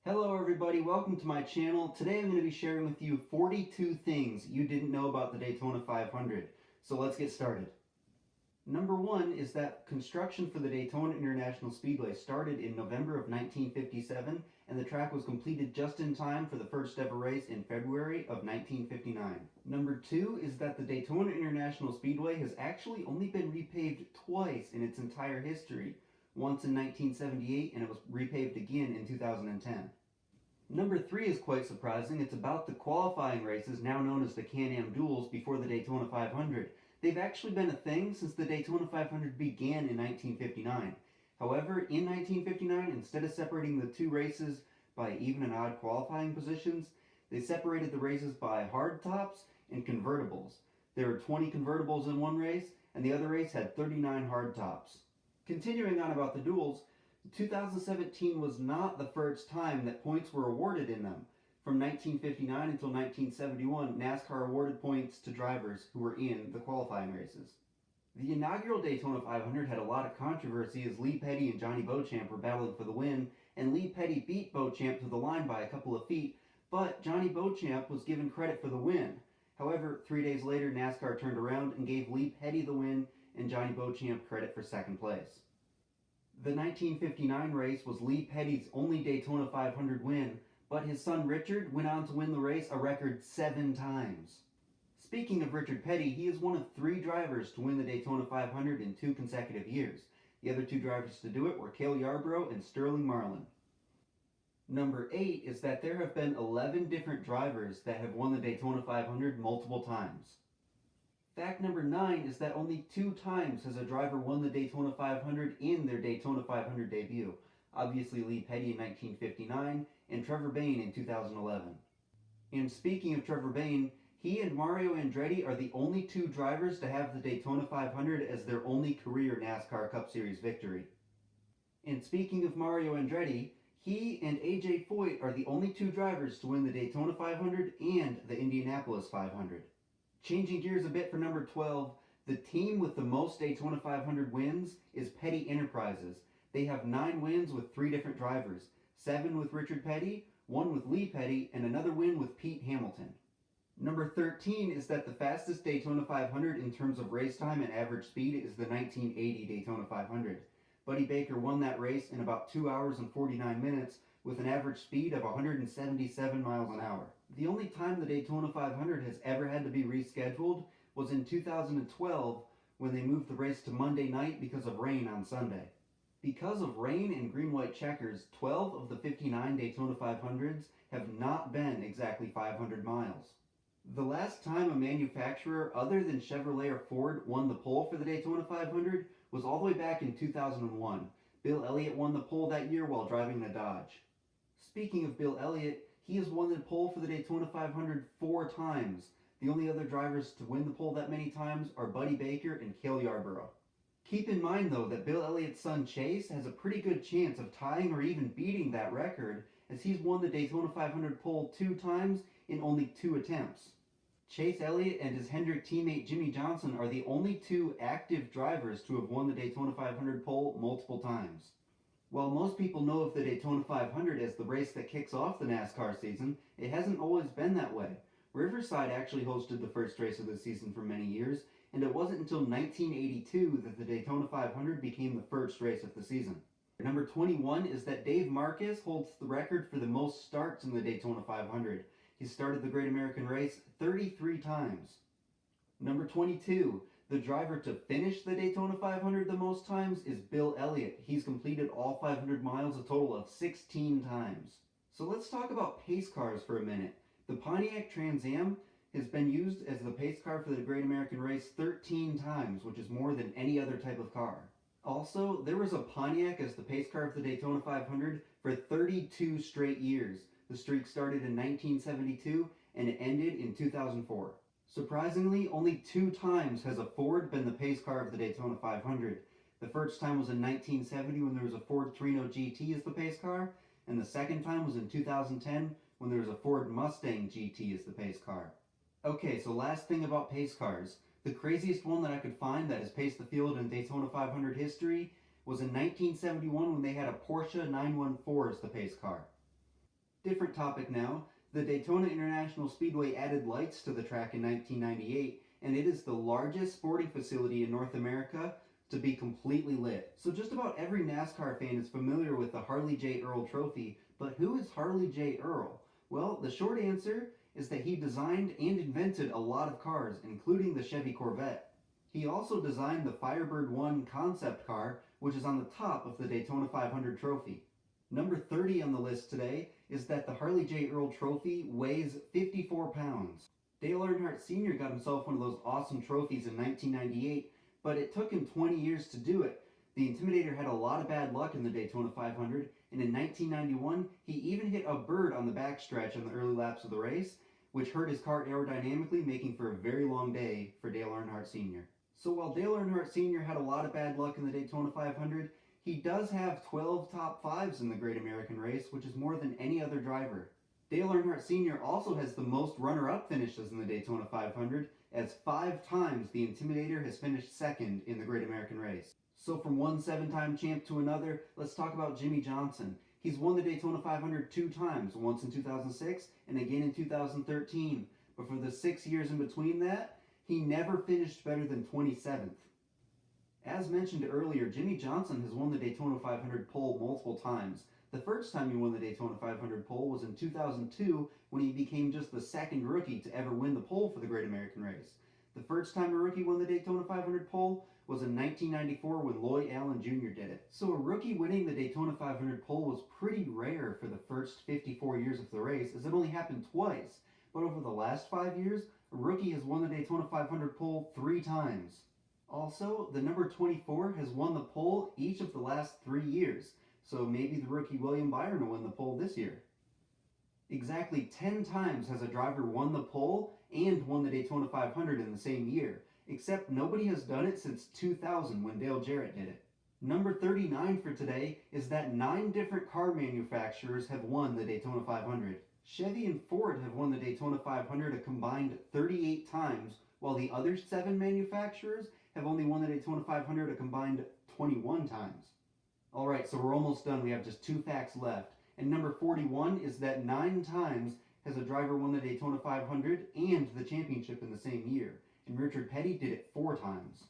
Hello everybody, welcome to my channel. Today I'm going to be sharing with you 42 things you didn't know about the Daytona 500. So let's get started. Number one is that construction for the Daytona International Speedway started in November of 1957 and the track was completed just in time for the first ever race in February of 1959. Number two is that the Daytona International Speedway has actually only been repaved twice in its entire history. Once in 1978 and it was repaved again in 2010. Number three is quite surprising. It's about the qualifying races, now known as the Can-Am Duels, before the Daytona 500. They've actually been a thing since the Daytona 500 began in 1959. However, in 1959, instead of separating the two races by even and odd qualifying positions, they separated the races by hardtops and convertibles. There were 20 convertibles in one race, and the other race had 39 hardtops. Continuing on about the duels, 2017 was not the first time that points were awarded in them. From 1959 until 1971, NASCAR awarded points to drivers who were in the qualifying races. The inaugural Daytona 500 had a lot of controversy as Lee Petty and Johnny Beauchamp were battling for the win, and Lee Petty beat Beauchamp to the line by a couple of feet, but Johnny Beauchamp was given credit for the win. However, 3 days later, NASCAR turned around and gave Lee Petty the win and Johnny Beauchamp credit for second place. The 1959 race was Lee Petty's only Daytona 500 win, but his son Richard went on to win the race a record 7 times. Speaking of Richard Petty, he is one of 3 drivers to win the Daytona 500 in 2 consecutive years. The other 2 drivers to do it were Cale Yarborough and Sterling Marlin. Number 8 is that there have been 11 different drivers that have won the Daytona 500 multiple times. Fact number 9 is that only 2 times has a driver won the Daytona 500 in their Daytona 500 debut. Obviously Lee Petty in 1959 and Trevor Bayne in 2011. And speaking of Trevor Bayne, he and Mario Andretti are the only 2 drivers to have the Daytona 500 as their only career NASCAR Cup Series victory. And speaking of Mario Andretti, he and AJ Foyt are the only 2 drivers to win the Daytona 500 and the Indianapolis 500. Changing gears a bit for number 12, the team with the most Daytona 500 wins is Petty Enterprises. They have 9 wins with 3 different drivers, 7 with Richard Petty, 1 with Lee Petty, and another win with Pete Hamilton. Number 13 is that the fastest Daytona 500 in terms of race time and average speed is the 1980 Daytona 500. Buddy Baker won that race in about 2 hours and 49 minutes with an average speed of 177 miles an hour. The only time the Daytona 500 has ever had to be rescheduled was in 2012 when they moved the race to Monday night because of rain on Sunday. Because of rain and green-white checkers, 12 of the 59 Daytona 500s have not been exactly 500 miles. The last time a manufacturer other than Chevrolet or Ford won the pole for the Daytona 500 was all the way back in 2001. Bill Elliott won the pole that year while driving a Dodge. Speaking of Bill Elliott, he has won the pole for the Daytona 500 4 times. The only other drivers to win the pole that many times are Buddy Baker and Cale Yarborough. Keep in mind though that Bill Elliott's son Chase has a pretty good chance of tying or even beating that record, as he's won the Daytona 500 pole 2 times in only 2 attempts. Chase Elliott and his Hendrick teammate Jimmy Johnson are the only 2 active drivers to have won the Daytona 500 pole multiple times. While most people know of the Daytona 500 as the race that kicks off the NASCAR season, it hasn't always been that way. Riverside actually hosted the first race of the season for many years, and it wasn't until 1982 that the Daytona 500 became the first race of the season. Number 21 is that Dave Marquez holds the record for the most starts in the Daytona 500. He started the Great American Race 33 times. Number 22. The driver to finish the Daytona 500 the most times is Bill Elliott. He's completed all 500 miles a total of 16 times. So let's talk about pace cars for a minute. The Pontiac Trans Am has been used as the pace car for the Great American Race 13 times, which is more than any other type of car. Also, there was a Pontiac as the pace car of the Daytona 500 for 32 straight years. The streak started in 1972 and it ended in 2004. Surprisingly, only 2 times has a Ford been the pace car of the Daytona 500. The first time was in 1970 when there was a Ford Torino GT as the pace car, and the second time was in 2010 when there was a Ford Mustang GT as the pace car. Okay, so last thing about pace cars. The craziest one that I could find that has paced the field in Daytona 500 history was in 1971 when they had a Porsche 914 as the pace car. Different topic now. The Daytona International Speedway added lights to the track in 1998, and it is the largest sporting facility in North America to be completely lit. So just about every NASCAR fan is familiar with the Harley J. Earl Trophy, but who is Harley J. Earl? Well, the short answer is that he designed and invented a lot of cars, including the Chevy Corvette. He also designed the Firebird 1 concept car, which is on the top of the Daytona 500 trophy. Number 30 on the list today is that the Harley J. Earl Trophy weighs 54 pounds. Dale Earnhardt Sr. got himself one of those awesome trophies in 1998, but it took him 20 years to do it. The Intimidator had a lot of bad luck in the Daytona 500, and in 1991, he even hit a bird on the backstretch on the early laps of the race, which hurt his car aerodynamically, making for a very long day for Dale Earnhardt Sr. So while Dale Earnhardt Sr. had a lot of bad luck in the Daytona 500, he does have 12 top 5s in the Great American Race, which is more than any other driver. Dale Earnhardt Sr. also has the most runner-up finishes in the Daytona 500, as 5 times the Intimidator has finished second in the Great American Race. So from one 7-time champ to another, let's talk about Jimmie Johnson. He's won the Daytona 500 2 times, once in 2006 and again in 2013. But for the 6 years in between that, he never finished better than 27th. As mentioned earlier, Jimmie Johnson has won the Daytona 500 pole multiple times. The first time he won the Daytona 500 pole was in 2002 when he became just the second rookie to ever win the pole for the Great American Race. The first time a rookie won the Daytona 500 pole was in 1994 when Loy Allen Jr. did it. So a rookie winning the Daytona 500 pole was pretty rare for the first 54 years of the race, as it only happened twice. But over the last 5 years, a rookie has won the Daytona 500 pole 3 times. Also, the number 24 has won the pole each of the last 3 years, so maybe the rookie William Byron will win the pole this year. Exactly 10 times has a driver won the pole and won the Daytona 500 in the same year, except nobody has done it since 2000 when Dale Jarrett did it. Number 39 for today is that 9 different car manufacturers have won the Daytona 500. Chevy and Ford have won the Daytona 500 a combined 38 times, while the other 7 manufacturers have only won the Daytona 500 a combined 21 times. Alright, so we're almost done. We have just 2 facts left. And number 41 is that 9 times has a driver won the Daytona 500 and the championship in the same year. And Richard Petty did it 4 times.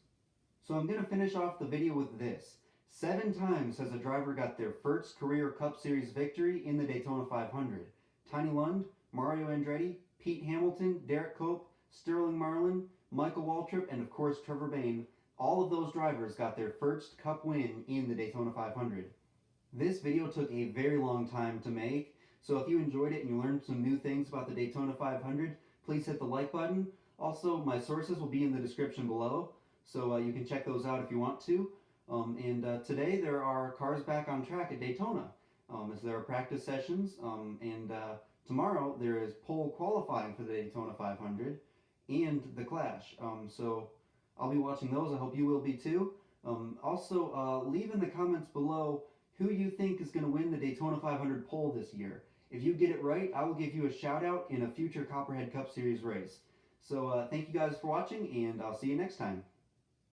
So I'm going to finish off the video with this. 7 times has a driver got their first career Cup Series victory in the Daytona 500. Tiny Lund, Mario Andretti, Pete Hamilton, Derek Cope, Sterling Marlin, Michael Waltrip, and of course Trevor Bayne. All of those drivers got their first Cup win in the Daytona 500. This video took a very long time to make, so if you enjoyed it and you learned some new things about the Daytona 500, please hit the like button. Also, my sources will be in the description below, so you can check those out if you want to. Today there are cars back on track at Daytona, as there are practice sessions, and tomorrow there is pole qualifying for the Daytona 500 and the Clash. So I'll be watching those. I hope you will be too. Also, leave in the comments below who you think is going to win the Daytona 500 pole this year. If you get it right, I will give you a shout out in a future Copperhead Cup Series race. So thank you guys for watching, and I'll see you next time.